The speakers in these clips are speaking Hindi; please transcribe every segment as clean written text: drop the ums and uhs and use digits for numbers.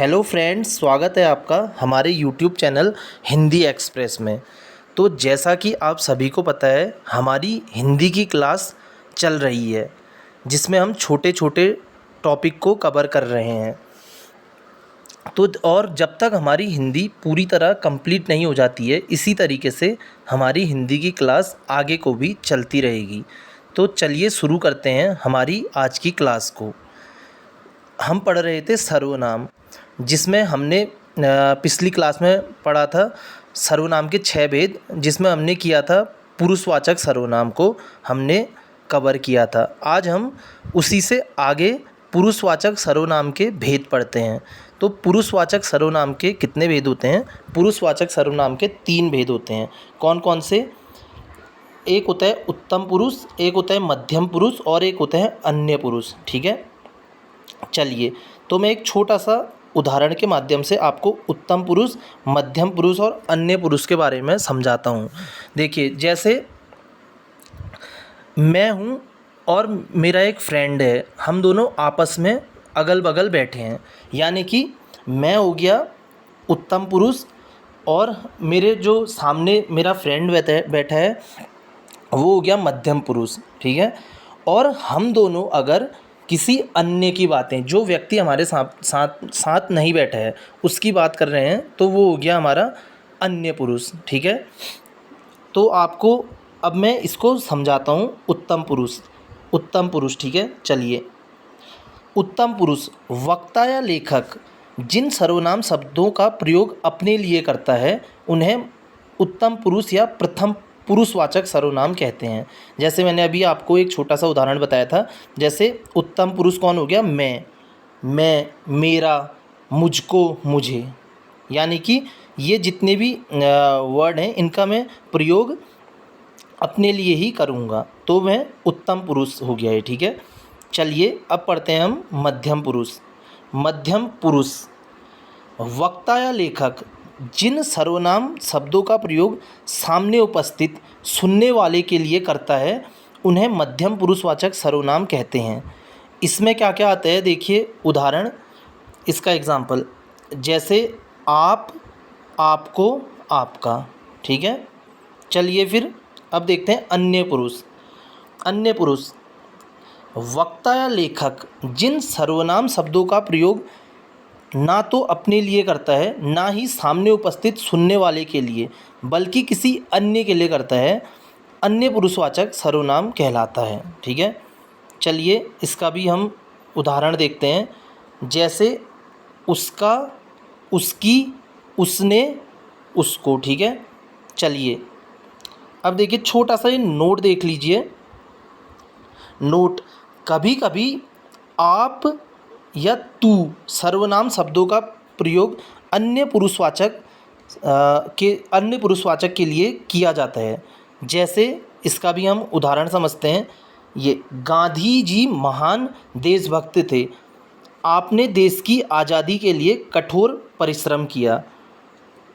हेलो फ्रेंड्स, स्वागत है आपका हमारे यूट्यूब चैनल हिंदी एक्सप्रेस में। तो जैसा कि आप सभी को पता है, हमारी हिंदी की क्लास चल रही है जिसमें हम छोटे छोटे टॉपिक को कवर कर रहे हैं। तो और जब तक हमारी हिंदी पूरी तरह कंप्लीट नहीं हो जाती है, इसी तरीके से हमारी हिंदी की क्लास आगे को भी चलती रहेगी। तो चलिए शुरू करते हैं हमारी आज की क्लास को। हम पढ़ रहे थे सर्वनाम, जिसमें हमने पिछली क्लास में पढ़ा था सर्वनाम के 6 भेद, जिसमें हमने किया था पुरुषवाचक सर्वनाम को हमने कवर किया था। आज हम उसी से आगे पुरुषवाचक सर्वनाम के भेद पढ़ते हैं। तो पुरुषवाचक सर्वनाम के कितने भेद होते हैं? पुरुषवाचक सर्वनाम के 3 भेद होते हैं। कौन कौन से? एक होता है उत्तम पुरुष, एक होता है मध्यम पुरुष और एक होता है अन्य पुरुष। ठीक है, चलिए तो मैं एक छोटा सा उदाहरण के माध्यम से आपको उत्तम पुरुष, मध्यम पुरुष और अन्य पुरुष के बारे में समझाता हूँ। देखिए, जैसे मैं हूँ और मेरा एक फ्रेंड है, हम दोनों आपस में अगल बगल बैठे हैं, यानी कि मैं हो गया उत्तम पुरुष और मेरे जो सामने मेरा फ्रेंड बैठा है वो हो गया मध्यम पुरुष। ठीक है, और हम दोनों अगर किसी अन्य की बातें, जो व्यक्ति हमारे साथ साथ साथ नहीं बैठा है उसकी बात कर रहे हैं, तो वो हो गया हमारा अन्य पुरुष। ठीक है, तो आपको अब मैं इसको समझाता हूँ उत्तम पुरुष। उत्तम पुरुष, ठीक है, चलिए। उत्तम पुरुष वक्ता या लेखक जिन सर्वनाम शब्दों का प्रयोग अपने लिए करता है उन्हें उत्तम पुरुष या प्रथम पुरुषवाचक सर्वनाम कहते हैं। जैसे मैंने अभी आपको एक छोटा सा उदाहरण बताया था, जैसे उत्तम पुरुष कौन हो गया? मैं, मेरा, मुझको, मुझे, यानी कि ये जितने भी वर्ड हैं इनका मैं प्रयोग अपने लिए ही करूँगा, तो मैं उत्तम पुरुष हो गया है। ठीक है, चलिए अब पढ़ते हैं हम मध्यम पुरुष। मध्यम पुरुष वक्ता या लेखक जिन सर्वनाम शब्दों का प्रयोग सामने उपस्थित सुनने वाले के लिए करता है उन्हें मध्यम पुरुषवाचक सर्वनाम कहते हैं। इसमें क्या क्या आता है देखिए, उदाहरण, इसका एग्जाम्पल, जैसे आप, आपको, आपका। ठीक है, चलिए फिर अब देखते हैं अन्य पुरुष। अन्य पुरुष वक्ता या लेखक जिन सर्वनाम शब्दों का प्रयोग ना तो अपने लिए करता है ना ही सामने उपस्थित सुनने वाले के लिए, बल्कि किसी अन्य के लिए करता है, अन्य पुरुषवाचक सर्वनाम कहलाता है। ठीक है, चलिए इसका भी हम उदाहरण देखते हैं, जैसे उसका, उसकी, उसने, उसको। ठीक है, चलिए अब देखिए छोटा सा ये नोट देख लीजिए। नोट, कभी कभी आप या तू सर्वनाम शब्दों का प्रयोग अन्य पुरुषवाचक के लिए किया जाता है। जैसे इसका भी हम उदाहरण समझते हैं। ये गांधी जी महान देशभक्त थे, आपने देश की आज़ादी के लिए कठोर परिश्रम किया।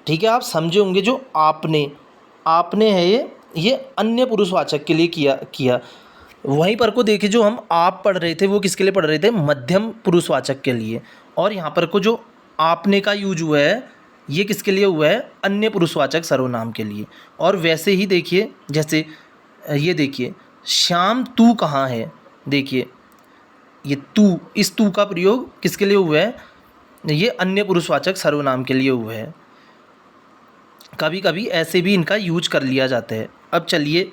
ठीक है, आप समझे होंगे, जो आपने है ये अन्य पुरुषवाचक के लिए किया। वहीं पर को देखिए, जो हम आप पढ़ रहे थे वो किसके लिए पढ़ रहे थे? मध्यम पुरुषवाचक के लिए। और यहाँ पर को जो आपने का यूज हुआ है ये किसके लिए हुआ है? अन्य पुरुषवाचक सर्वनाम के लिए। और वैसे ही देखिए, जैसे ये देखिए, श्याम तू कहाँ है, देखिए ये तू, इस तू का प्रयोग किसके लिए हुआ है? ये अन्य पुरुषवाचक सर्वनाम के लिए हुआ है। कभी कभी ऐसे भी इनका यूज कर लिया जाता है। अब चलिए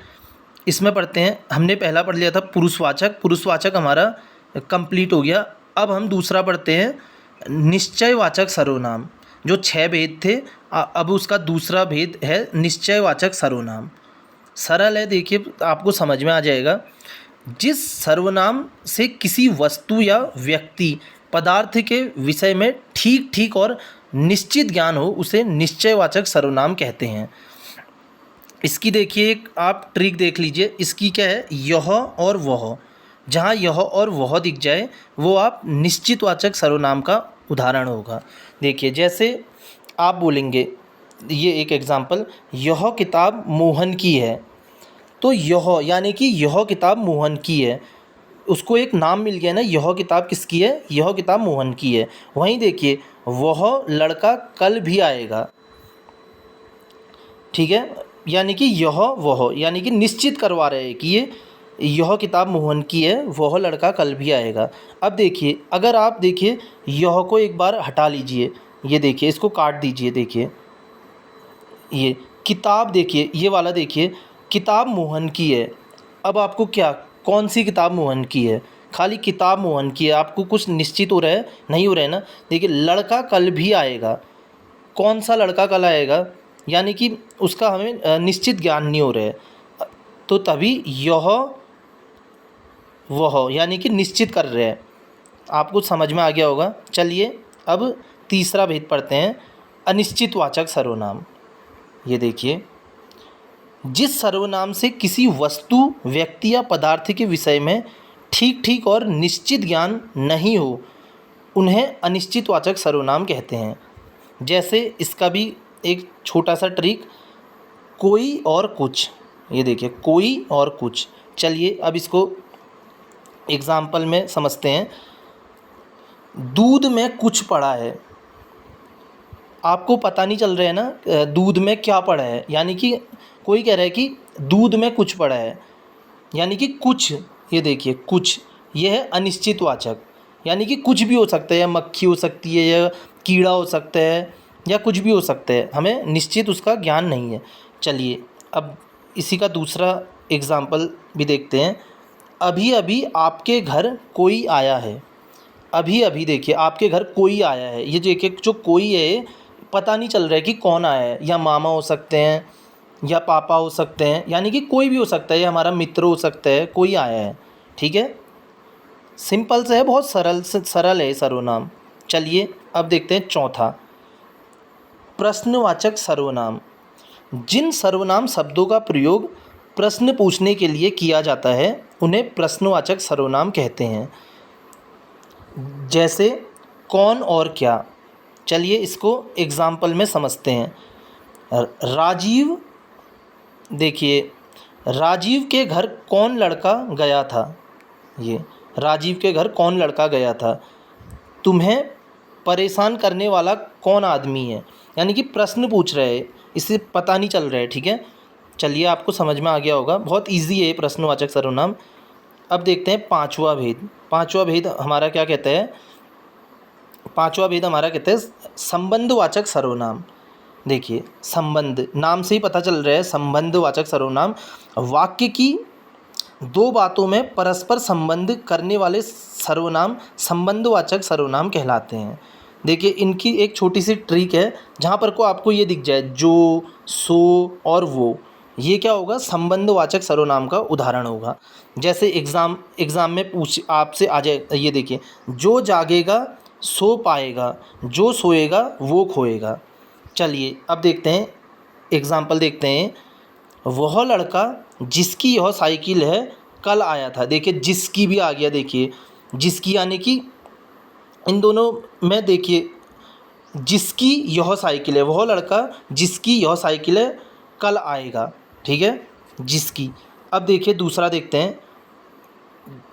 इसमें पढ़ते हैं। हमने पहला पढ़ लिया था पुरुषवाचक, पुरुषवाचक हमारा कंप्लीट हो गया। अब हम दूसरा पढ़ते हैं निश्चयवाचक सर्वनाम। जो 6 भेद थे, अब उसका दूसरा भेद है निश्चयवाचक सर्वनाम। सरल है, देखिए आपको समझ में आ जाएगा। जिस सर्वनाम से किसी वस्तु या व्यक्ति पदार्थ के विषय में ठीक ठीक और निश्चित ज्ञान हो उसे निश्चयवाचक सर्वनाम कहते हैं। इसकी देखिए एक आप ट्रिक देख लीजिए। इसकी क्या है? यह और वह। जहाँ यह और वह दिख जाए वो आप निश्चितवाचक सर्वनाम का उदाहरण होगा। देखिए, जैसे आप बोलेंगे, ये एक एग्जाम्पल, यह किताब मोहन की है, तो यह यानी कि यह किताब मोहन की है, उसको एक नाम मिल गया ना, यह किताब किसकी है, यह किताब मोहन की है। वहीं देखिए वह लड़का कल भी आएगा, ठीक है, यानी कि यह वह, यानी कि निश्चित करवा रहे हैं कि ये यह किताब मोहन की है, वह लड़का कल भी आएगा। अब देखिए अगर आप देखिए यह को एक बार हटा लीजिए, ये देखिए इसको काट दीजिए, देखिए ये किताब, देखिए ये वाला देखिए किताब मोहन की है। अब आपको क्या, कौन सी किताब मोहन की है, खाली किताब मोहन की है, आपको कुछ निश्चित हो रहा है, नहीं हो रहा है ना। देखिए लड़का कल भी आएगा, कौन सा लड़का कल आएगा, यानी कि उसका हमें निश्चित ज्ञान नहीं हो रहा है, तो तभी यह वह यानी कि निश्चित कर रहे हैं। आपको समझ में आ गया होगा। चलिए अब तीसरा भेद पढ़ते हैं, अनिश्चितवाचक सर्वनाम। ये देखिए, जिस सर्वनाम से किसी वस्तु, व्यक्ति या पदार्थ के विषय में ठीक ठीक और निश्चित ज्ञान नहीं हो, उन्हें अनिश्चितवाचक सर्वनाम कहते हैं। जैसे इसका भी एक छोटा सा ट्रिक, कोई और कुछ। ये देखिए कोई और कुछ। चलिए अब इसको एग्जाम्पल में समझते हैं। दूध में कुछ पड़ा है, आपको पता नहीं चल रहा है ना दूध में क्या पड़ा है, यानी कि कोई कह रहा है कि दूध में कुछ पड़ा है, यानी कि कुछ, ये देखिए कुछ, ये है अनिश्चितवाचक, यानी कि कुछ भी हो सकता है, या मक्खी हो सकती है, या कीड़ा हो सकता है, या कुछ भी हो सकता है, हमें निश्चित उसका ज्ञान नहीं है। चलिए अब इसी का दूसरा एग्ज़ाम्पल भी देखते हैं। अभी अभी आपके घर कोई आया है, अभी अभी देखिए आपके घर कोई आया है, ये देखिए जो कोई है पता नहीं चल रहा है कि कौन आया है, या मामा हो सकते हैं, या पापा हो सकते हैं, यानी कि कोई भी हो सकता है, या हमारा मित्र हो सकता है, कोई आया है, ठीक है। सिंपल से है, बहुत सरल है सर्वनाम। चलिए अब देखते हैं चौथा, प्रश्नवाचक सर्वनाम। जिन सर्वनाम शब्दों का प्रयोग प्रश्न पूछने के लिए किया जाता है उन्हें प्रश्नवाचक सर्वनाम कहते हैं। जैसे कौन और क्या। चलिए इसको एग्जाम्पल में समझते हैं। राजीव, देखिए राजीव के घर कौन लड़का गया था, ये राजीव के घर कौन लड़का गया था। तुम्हें परेशान करने वाला कौन आदमी है, यानी कि प्रश्न पूछ रहे हैं, इससे पता नहीं चल रहा है, ठीक है। चलिए आपको समझ में आ गया होगा, बहुत इजी है प्रश्नवाचक सर्वनाम। अब देखते हैं पांचवा भेद। पांचवा भेद हमारा क्या कहता है, पांचवा भेद हमारा कहता है संबंधवाचक सर्वनाम। देखिए संबंध, नाम से ही पता चल रहा है, संबंधवाचक सर्वनाम वाक्य की दो बातों में परस्पर संबंध करने वाले सर्वनाम संबंधवाचक सर्वनाम कहलाते हैं। देखिए इनकी एक छोटी सी ट्रिक है, जहाँ पर को आपको ये दिख जाए जो, सो और वो, ये क्या होगा, संबंधवाचक सर्वनाम का उदाहरण होगा। जैसे एग्ज़ाम में पूछ आपसे आ जाए, ये देखिए, जो जागेगा सो पाएगा, जो सोएगा वो खोएगा। चलिए अब देखते हैं एग्ज़ाम्पल देखते हैं। वह लड़का जिसकी यह साइकिल है कल आया था। देखिए जिसकी भी आ गया, देखिए जिसकी, यानी कि इन दोनों में देखिए जिसकी यह साइकिल है, वह लड़का जिसकी यह साइकिल है कल आएगा, ठीक है, जिसकी। अब देखिए दूसरा देखते हैं,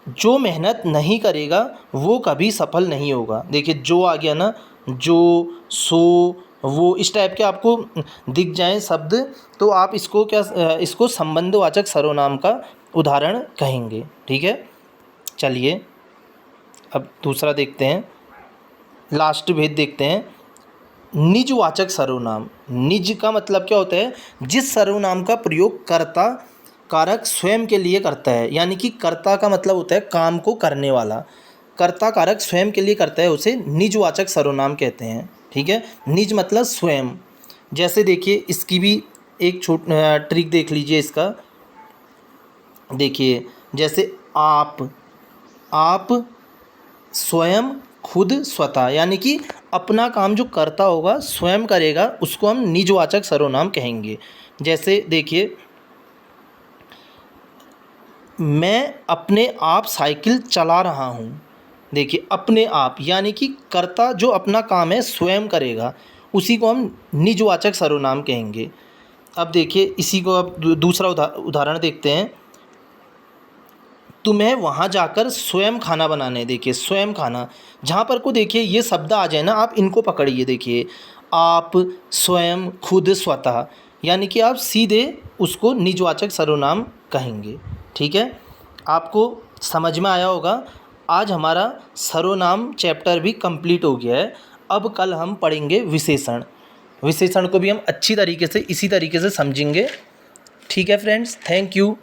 जो मेहनत नहीं करेगा वो कभी सफल नहीं होगा। देखिए जो आ गया ना, जो, सो, वो, इस टाइप के आपको दिख जाएं शब्द, तो आप इसको क्या, इसको संबंधवाचक सर्वनाम का उदाहरण कहेंगे, ठीक है। चलिए अब दूसरा देखते हैं, लास्ट भेद देखते हैं, निजवाचक सर्वनाम। निज का मतलब क्या होता है, जिस सर्वनाम का प्रयोग कर्ता कारक स्वयं के लिए करता है, यानी कि कर्ता का मतलब होता है काम को करने वाला, कर्ता कारक स्वयं के लिए करता है, उसे निजवाचक सर्वनाम कहते हैं, ठीक है। निज मतलब स्वयं। जैसे देखिए इसकी भी एक ट्रिक देख लीजिए इसका। देखिए जैसे आप स्वयं, खुद, स्वतः, यानी कि अपना काम जो करता होगा स्वयं करेगा, उसको हम निजवाचक सर्वनाम कहेंगे। जैसे देखिए, मैं अपने आप साइकिल चला रहा हूँ। देखिए अपने आप, यानी कि कर्ता जो अपना काम है स्वयं करेगा, उसी को हम निजवाचक सर्वनाम कहेंगे। अब देखिए इसी को अब दूसरा उदाहरण देखते हैं। तुम्हें वहाँ जाकर स्वयं खाना बनाने। देखिए स्वयं खाना, जहाँ पर को देखिए ये शब्द आ जाए ना, आप इनको पकड़िए। देखिए आप, स्वयं, खुद, स्वतः, यानी कि आप सीधे उसको निजवाचक सर्वनाम कहेंगे। ठीक है, आपको समझ में आया होगा। आज हमारा सर्वनाम चैप्टर भी कंप्लीट हो गया है। अब कल हम पढ़ेंगे विशेषण। विशेषण को भी हम अच्छी तरीके से इसी तरीके से समझेंगे। ठीक है फ्रेंड्स, थैंक यू।